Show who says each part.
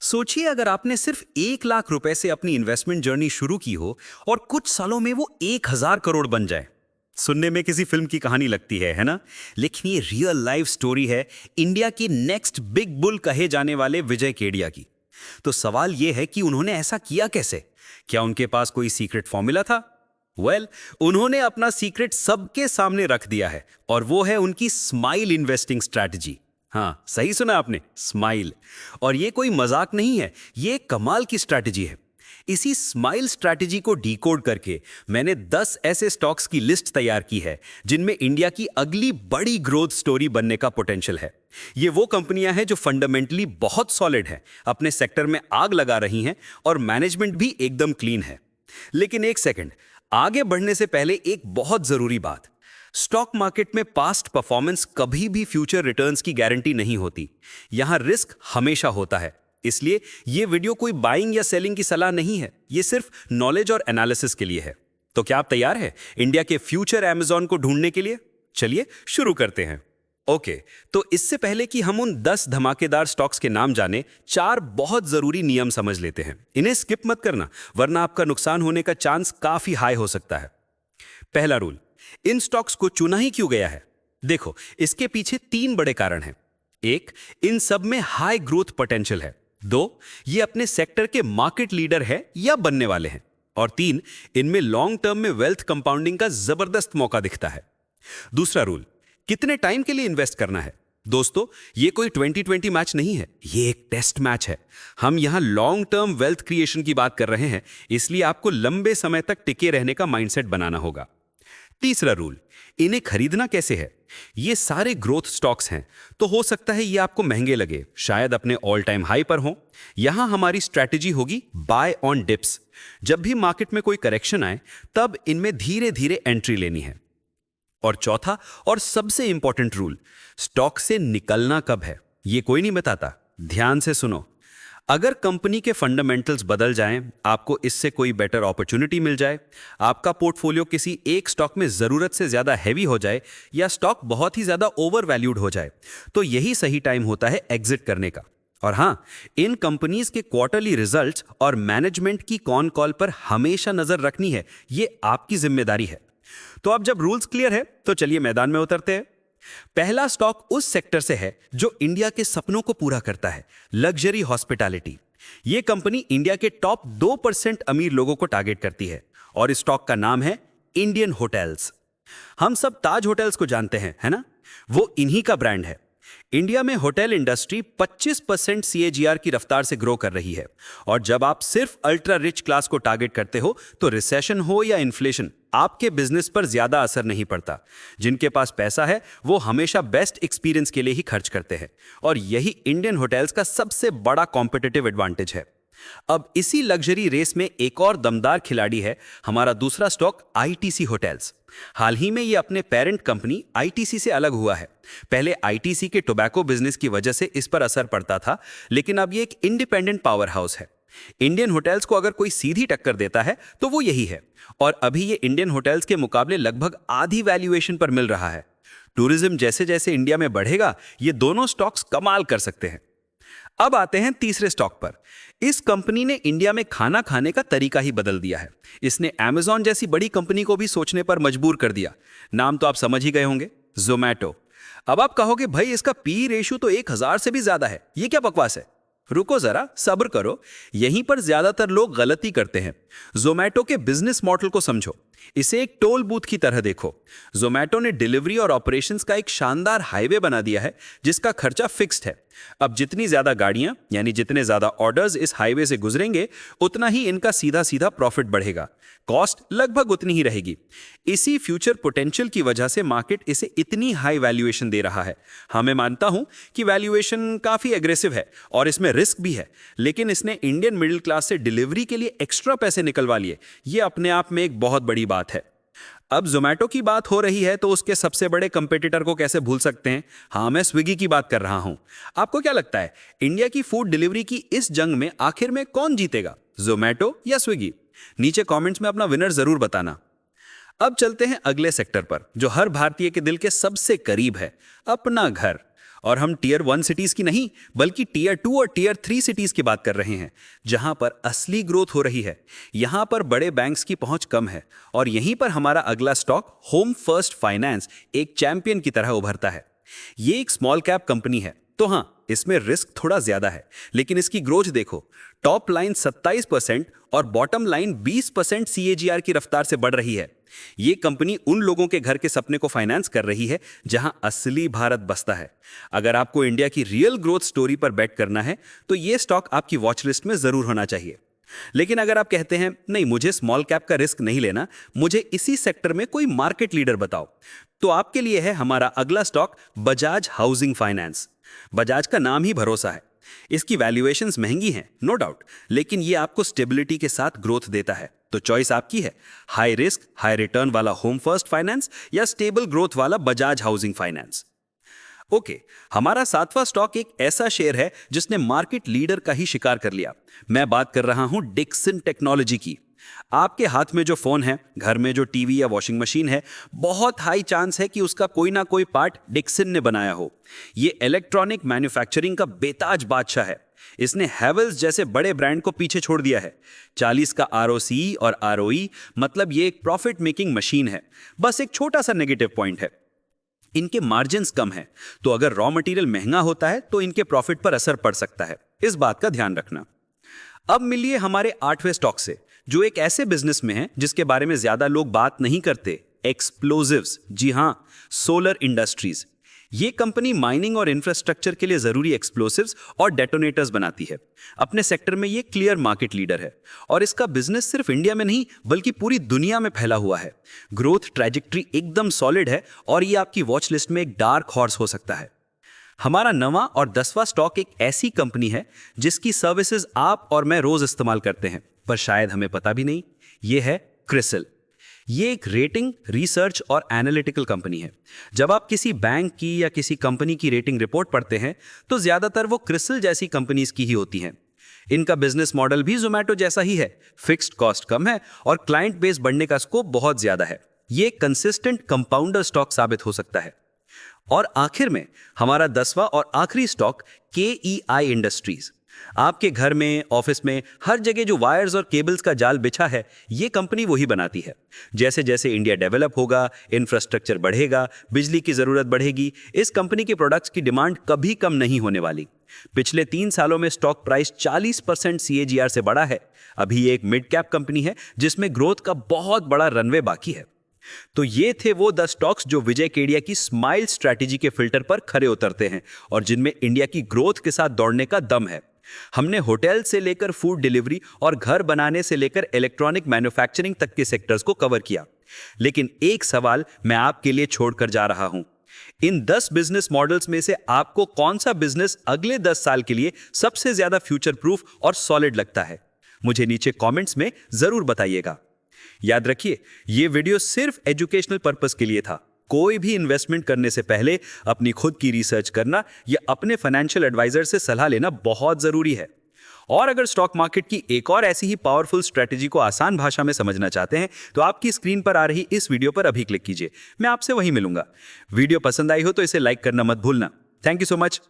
Speaker 1: सोचिए अगर आपने सिर्फ 1 लाख रुपए से अपनी इन्वेस्टमेंट जर्नी शुरू की हो और कुछ सालों में वो 1,000 करोड़ बन जाए। सुनने में किसी फिल्म की कहानी लगती है ना? लेकिन ये रियल लाइफ स्टोरी है इंडिया की नेक्स्ट बिग बुल कहे जाने वाले विजय केडिया की। तो सवाल यह है कि उन्होंने ऐसा किया कैसे? क्या उनके पास कोई सीक्रेट फॉर्मूला था? उन्होंने अपना सीक्रेट सबके सामने रख दिया है और वो है उनकी स्माइल इन्वेस्टिंग स्ट्रैटेजी। हाँ, सही सुना आपने, स्माइल। और ये कोई मजाक नहीं है, ये एक कमाल की स्ट्रैटेजी है। इसी स्माइल स्ट्रैटेजी को डिकोड करके मैंने 10 ऐसे स्टॉक्स की लिस्ट तैयार की है जिनमें इंडिया की अगली बड़ी ग्रोथ स्टोरी बनने का पोटेंशियल है। ये वो कंपनियां हैं जो फंडामेंटली बहुत सॉलिड हैं, अपने सेक्टर में आग लगा रही हैं और मैनेजमेंट भी एकदम क्लीन है। लेकिन एक सेकंड, आगे बढ़ने से पहले एक बहुत जरूरी बात। स्टॉक मार्केट में पास्ट परफॉर्मेंस कभी भी फ्यूचर रिटर्न्स की गारंटी नहीं होती। यहां रिस्क हमेशा होता है। इसलिए यह वीडियो कोई बाइंग या सेलिंग की सलाह नहीं है, यह सिर्फ नॉलेज और एनालिसिस के लिए है। तो क्या आप तैयार हैं इंडिया के फ्यूचर अमेज़न को ढूंढने के लिए? चलिए शुरू करते हैं। ओके, तो इससे पहले कि हम उन 10 धमाकेदार स्टॉक्स के नाम जाने, 4 बहुत जरूरी नियम समझ लेते हैं। इन्हें स्किप मत करना, वरना आपका नुकसान होने का चांस काफी हाई हो सकता है। पहला रूल, इन स्टॉक्स को चुना ही क्यों गया है? देखो, इसके पीछे 3 बड़े कारण हैं। 1, इन सब में हाई ग्रोथ पोटेंशियल है। 2, ये अपने सेक्टर के मार्केट लीडर है या बनने वाले हैं। और 3, इनमें लॉन्ग टर्म में वेल्थ कंपाउंडिंग का जबरदस्त मौका दिखता है। दूसरा रूल, कितने टाइम के लिए इन्वेस्ट करना है? दोस्तों, ये कोई 2020 मैच नहीं है, ये एक टेस्ट मैच है। हम यहां लॉन्ग टर्म वेल्थ क्रिएशन की बात कर रहे हैं, इसलिए आपको लंबे समय तक टिके रहने का माइंडसेट बनाना होगा। तीसरा रूल, इन्हें खरीदना कैसे है? ये सारे ग्रोथ स्टॉक्स हैं, तो हो सकता है ये आपको महंगे लगे, शायद अपने ऑल टाइम हाई पर हो। यहां हमारी स्ट्रैटेजी होगी बाय ऑन डिप्स। जब भी मार्केट में कोई करेक्शन आए, तब इनमें धीरे धीरे एंट्री लेनी है। और चौथा और सबसे इंपॉर्टेंट रूल, स्टॉक से निकलना कब है ये कोई नहीं बताता। ध्यान से सुनो, अगर कंपनी के फंडामेंटल्स बदल जाएं, आपको इससे कोई बेटर अपॉर्चुनिटी मिल जाए, आपका पोर्टफोलियो किसी एक स्टॉक में जरूरत से ज्यादा हैवी हो जाए, या स्टॉक बहुत ही ज्यादा ओवर वैल्यूड हो जाए, तो यही सही टाइम होता है एग्जिट करने का। और हां, इन कंपनीज के क्वार्टरली रिजल्ट्स और मैनेजमेंट की कॉन कॉल पर हमेशा नजर रखनी है, ये आपकी जिम्मेदारी है। तो अब जब रूल्स क्लियर है, तो चलिए मैदान में उतरते हैं। पहला स्टॉक उस सेक्टर से है जो इंडिया के सपनों को पूरा करता है, लग्जरी हॉस्पिटैलिटी। यह कंपनी इंडिया के टॉप 2% अमीर लोगों को टारगेट करती है और इस स्टॉक का नाम है इंडियन होटल्स। हम सब ताज होटल्स को जानते हैं, है ना? वो इन्हीं का ब्रांड है। इंडिया में होटल इंडस्ट्री 25% सीएजीआर की रफ्तार से ग्रो कर रही है, और जब आप सिर्फ अल्ट्रा रिच क्लास को टारगेट करते हो, तो रिसेशन हो या इन्फ्लेशन, आपके बिजनेस पर ज्यादा असर नहीं पड़ता। जिनके पास पैसा है वो हमेशा बेस्ट एक्सपीरियंस के लिए ही खर्च करते हैं, और यही इंडियन होटल्स का सबसे बड़ा कॉम्पिटिटिव एडवांटेज है। अब इसी लग्जरी रेस में एक और दमदार खिलाड़ी है, हमारा दूसरा स्टॉक आईटीसी होटल्स। हाल ही में ये अपने पेरेंट कंपनी आईटीसी से अलग हुआ है। पहले आईटीसी के टोबैको बिजनेस की वजह से इस पर असर पड़ता था, लेकिन अब ये एक इंडिपेंडेंट पावर हाउस है। इंडियन होटल्स को अगर कोई सीधी टक्कर देता है तो वो यही है, और अभी ये इंडियन होटल्स के मुकाबले लगभग आधी वैल्यूएशन पर मिल रहा है। टूरिज्म जैसे जैसे इंडिया में बढ़ेगा, ये दोनों स्टॉक्स कमाल कर सकते हैं। अब आते हैं तीसरे स्टॉक पर। इस कंपनी ने इंडिया में खाना खाने का तरीका ही बदल दिया है। इसने अमेज़न जैसी बड़ी कंपनी को भी सोचने पर मजबूर कर दिया। नाम तो आप समझ ही गए होंगे, ज़ोमैटो। अब आप कहोगे भाई इसका पी रेशियो तो 1000 से भी ज्यादा है, ये क्या बकवास है? रुको जरा, सब्र करो। यहीं पर ज्यादातर लोग गलती करते हैं। ज़ोमैटो के बिजनेस मॉडल को समझो। इसे एक टोल बूथ की तरह देखो। ज़ोमैटो ने डिलीवरी और ऑपरेशंस का एक शानदार हाईवे बना दिया है, जिसका खर्चा फिक्स्ड है। अब जितनी ज्यादा गाड़ियां, यानी जितने ज्यादा ऑर्डर्स इस हाईवे से गुजरेंगे, उतना ही इनका सीधा सीधा प्रॉफिट बढ़ेगा। कॉस्ट लगभग उतनी ही रहेगी। इसी फ्यूचर पोटेंशियल की वजह से मार्केट इसे इतनी हाई वैल्यूएशन दे रहा है। हाँ, मैं मानता हूं कि वैल्यूएशन काफी एग्रेसिव है और इसमें रिस्क भी है, लेकिन इसने इंडियन मिडिल क्लास से डिलीवरी के लिए एक्स्ट्रा पैसे निकलवा लिए। यह अपने आप में एक बहुत बड़ी बात है। अब ज़ोमैटो की बात हो रही है, तो उसके सबसे बड़े कंपेटिटर को कैसे भूल सकते हैं? हाँ, मैं स्विगी की बात कर रहा हूं। आपको क्या लगता है, इंडिया की फूड डिलीवरी की इस जंग में आखिर में कौन जीतेगा, ज़ोमैटो या स्विगी? नीचे कमेंट्स में अपना विनर जरूर बताना। अब चलते हैं अगले सेक्टर पर, जो हर भारतीय के दिल के सबसे करीब है, अपना घर। और हम टीयर 1 सिटीज की नहीं बल्कि टीयर 2 और टीयर 3 सिटीज की बात कर रहे हैं, जहां पर असली ग्रोथ हो रही है। यहां पर बड़े बैंक्स की पहुंच कम है और यहीं पर हमारा अगला स्टॉक होम फर्स्ट फाइनेंस एक चैंपियन की तरह उभरता है। ये एक स्मॉल कैप कंपनी है, तो हां, इसमें रिस्क थोड़ा ज्यादा है, लेकिन इसकी ग्रोथ देखो, टॉप लाइन 27% और बॉटम लाइन 20% CAGR की रफ्तार से बढ़ रही है। ये कंपनी उन लोगों के घर के सपने को फाइनेंस कर रही है जहां असली भारत बसता है। अगर आपको इंडिया की रियल ग्रोथ स्टोरी पर बेट करना है तो ये स्टॉक आपकी वॉच लिस्ट में जरूर होना चाहिए। लेकिन अगर आप कहते हैं नहीं, मुझे स्मॉल कैप का रिस्क नहीं लेना, मुझे इसी सेक्टर में कोई मार्केट लीडर बताओ, तो आपके लिए है हमारा अगला stock Bajaj housing finance. Bajaj का नाम ही भरोसा है। इसकी वैल्यूएशंस महंगी हैं, नो डाउट, लेकिन ये आपको स्टेबिलिटी के साथ ग्रोथ देता है। तो चॉइस आपकी है, हाई रिस्क हाई रिटर्न वाला होम फर्स्ट फाइनेंस या स्टेबल ग्रोथ वाला बजाज हाउसिंग फाइनेंस। ओके, हमारा 7वां स्टॉक एक ऐसा शेयर है जिसने मार्केट लीडर का ही शिकार कर लिया। मैं बात कर रहा हूं डिक्सन टेक्नोलॉजी की। आपके हाथ में जो फोन है, घर में जो टीवी या वॉशिंग मशीन है, बहुत हाई चांस है कि उसका कोई ना कोई पार्ट डिक्सन ने बनाया हो। ये इलेक्ट्रॉनिक मैन्युफैक्चरिंग का बेताज बादशाह है। इसने हैवेल्स जैसे बड़े ब्रांड को पीछे छोड़ दिया है। 40 का ROCE और ROE, मतलब ये एक प्रॉफिट मेकिंग मशीन है। बस एक छोटा सा नेगेटिव पॉइंट है, इनके मार्जिन्स कम है, तो अगर रॉ मटेरियल महंगा होता है तो इनके प्रॉफिट पर असर पड़ सकता है। इस बात का ध्यान रखना। अब मिलिए हमारे 8वें स्टॉक से, जो एक ऐसे बिजनेस में है जिसके बारे में ज्यादा लोग बात नहीं करते, एक्सप्लोजिव्स। जी हां, सोलर इंडस्ट्रीज। ये कंपनी माइनिंग और इंफ्रास्ट्रक्चर के लिए जरूरी एक्सप्लोसिव्स और डेटोनेटर्स बनाती है। अपने सेक्टर में ये क्लियर मार्केट लीडर है और इसका बिजनेस सिर्फ इंडिया में नहीं बल्कि पूरी दुनिया में फैला हुआ है। ग्रोथ ट्रैजेक्टरी एकदम सॉलिड है और ये आपकी वॉच लिस्ट में एक डार्क हॉर्स हो सकता है। हमारा 9वां और 10वां स्टॉक एक ऐसी कंपनी है जिसकी सर्विसेज आप और मैं रोज इस्तेमाल करते हैं, पर शायद हमें पता भी नहीं। ये है क्रिसिल। ये एक रेटिंग, रिसर्च और एनालिटिकल कंपनी है। जब आप किसी बैंक की या किसी कंपनी की रेटिंग रिपोर्ट पढ़ते हैं तो ज्यादातर वो क्रिसिल जैसी कंपनीज की ही होती हैं। इनका बिजनेस मॉडल भी जोमैटो जैसा ही है। फिक्स्ड कॉस्ट कम है और क्लाइंट बेस बढ़ने का स्कोप बहुत ज्यादा है। ये कंसिस्टेंट कंपाउंडर स्टॉक साबित हो सकता है। और आखिर में हमारा 10वां और आखिरी स्टॉक KEI इंडस्ट्रीज। आपके घर में, ऑफिस में, हर जगह जो वायर्स और केबल्स का जाल बिछा है, ये कंपनी वही बनाती है। जैसे जैसे इंडिया डेवलप होगा, इंफ्रास्ट्रक्चर बढ़ेगा, बिजली की जरूरत बढ़ेगी, इस कंपनी के प्रोडक्ट्स की डिमांड कभी कम नहीं होने वाली। पिछले 3 सालों में स्टॉक प्राइस 40% CAGR से बढ़ा है। अभी ये एक मिड कैप कंपनी है जिसमें ग्रोथ का बहुत बड़ा रनवे बाकी है। तो ये थे वो 10 स्टॉक्स जो विजय केडिया की स्माइल स्ट्रैटेजी के फिल्टर पर खरे उतरते हैं और जिनमें इंडिया की ग्रोथ के साथ दौड़ने का दम है। हमने होटल से लेकर फूड डिलीवरी और घर बनाने से लेकर इलेक्ट्रॉनिक मैन्युफैक्चरिंग तक के सेक्टर्स को कवर किया। लेकिन एक सवाल मैं आपके लिए छोड़कर जा रहा हूं, इन 10 बिजनेस मॉडल्स में से आपको कौन सा बिजनेस अगले 10 साल के लिए सबसे ज्यादा फ्यूचर प्रूफ और सॉलिड लगता है? मुझे नीचे कमेंट्स में जरूर बताइएगा। याद रखिए, यह वीडियो सिर्फ एजुकेशनल पर्पस के लिए था। कोई भी इन्वेस्टमेंट करने से पहले अपनी खुद की रिसर्च करना या अपने फाइनेंशियल एडवाइजर से सलाह लेना बहुत जरूरी है। और अगर स्टॉक मार्केट की एक और ऐसी ही पावरफुल स्ट्रेटेजी को आसान भाषा में समझना चाहते हैं तो आपकी स्क्रीन पर आ रही इस वीडियो पर अभी क्लिक कीजिए। मैं आपसे वहीं मिलूंगा। वीडियो पसंद आई हो तो इसे लाइक करना मत भूलना। Thank you so much.